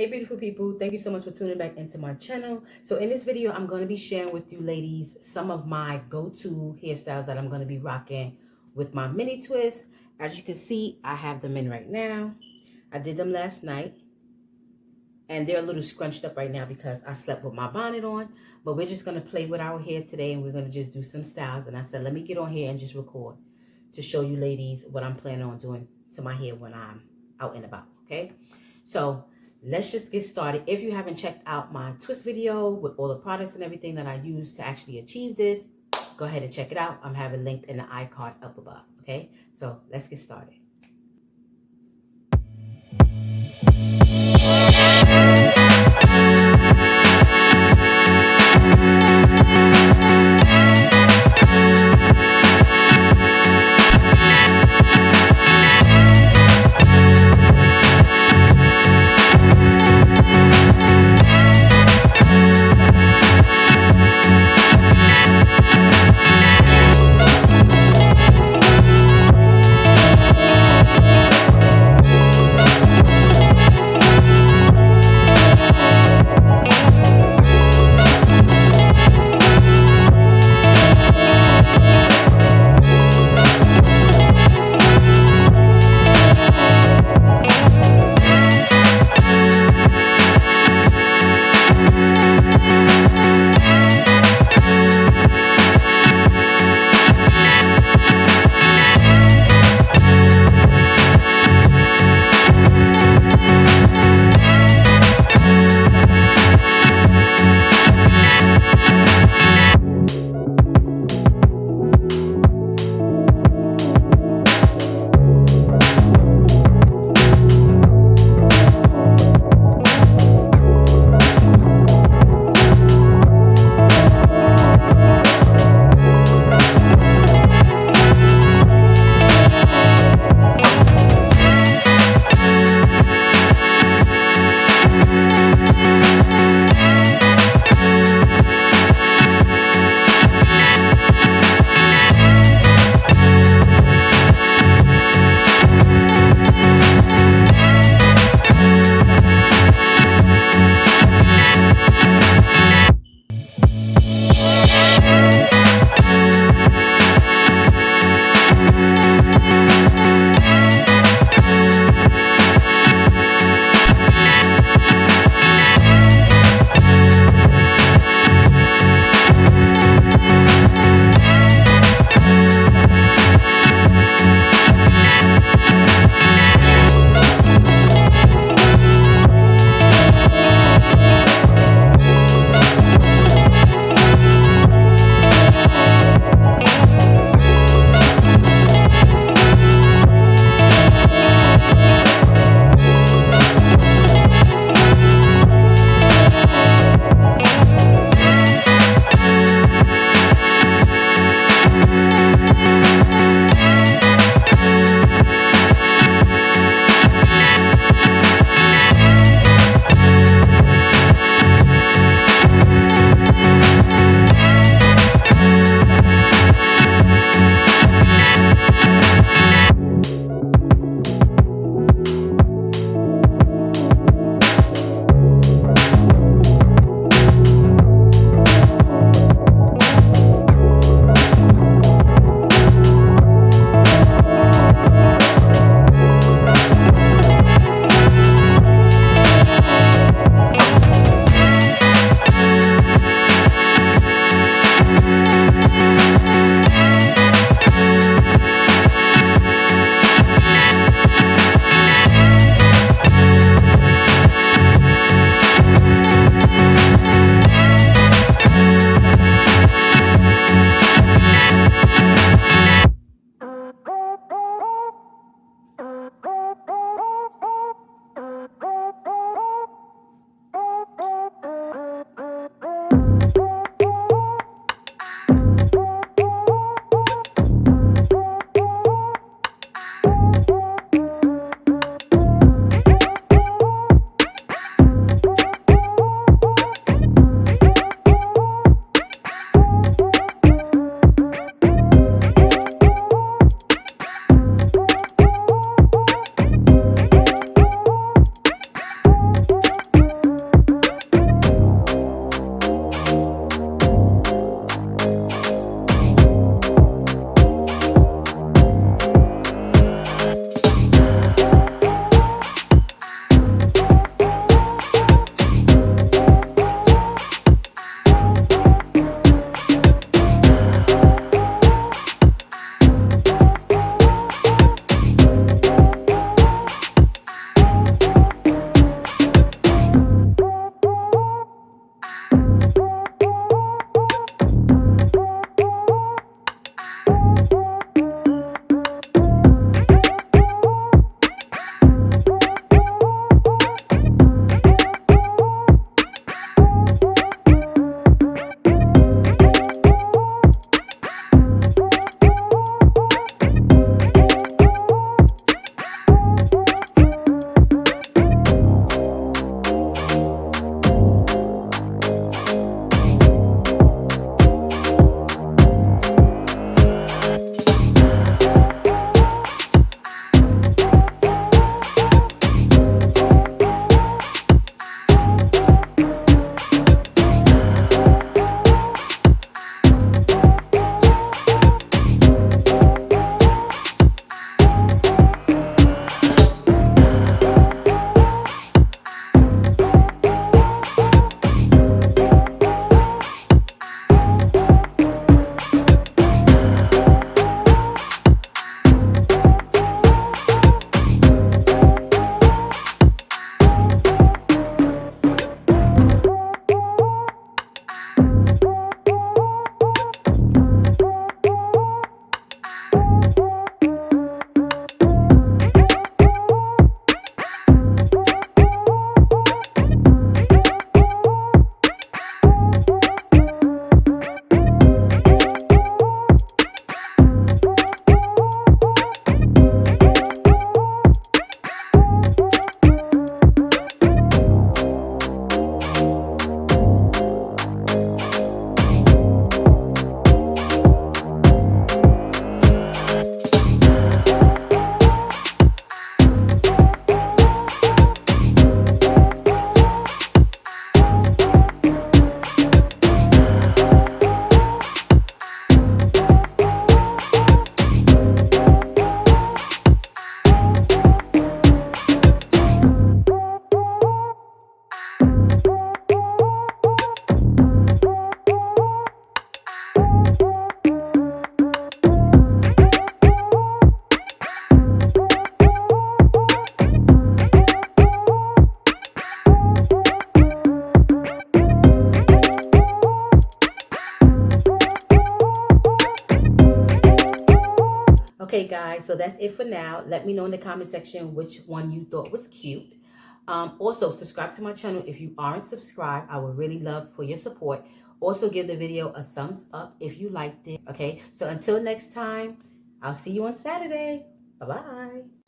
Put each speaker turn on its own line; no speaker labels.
Hey beautiful people, thank you so much for tuning back into my channel. So in this video, I'm going to be sharing with you ladies some of my go-to hairstyles that I'm going to be rocking with my mini twist. As you can see, I have them in right now. I did them last night and they're a little scrunched up right now because I slept with my bonnet on, but we're just going to play with our hair today and we're going to just do some styles. And I said, let me get on here and just record to show you ladies what I'm planning on doing to my hair when I'm out and about, okay? So let's just get started. If you haven't checked out my twist video with all the products and everything that I use to actually achieve this, go ahead and check it out. I'm having linked in the iCard up above, okay? So let's get started. Okay, guys, so that's it for now. Let me know in the comment section which one you thought was cute. Also, subscribe to my channel if you aren't subscribed. I would really love for your support. Also, give the video a thumbs up if you liked it. Okay, so until next time, I'll see you on Saturday. Bye-bye.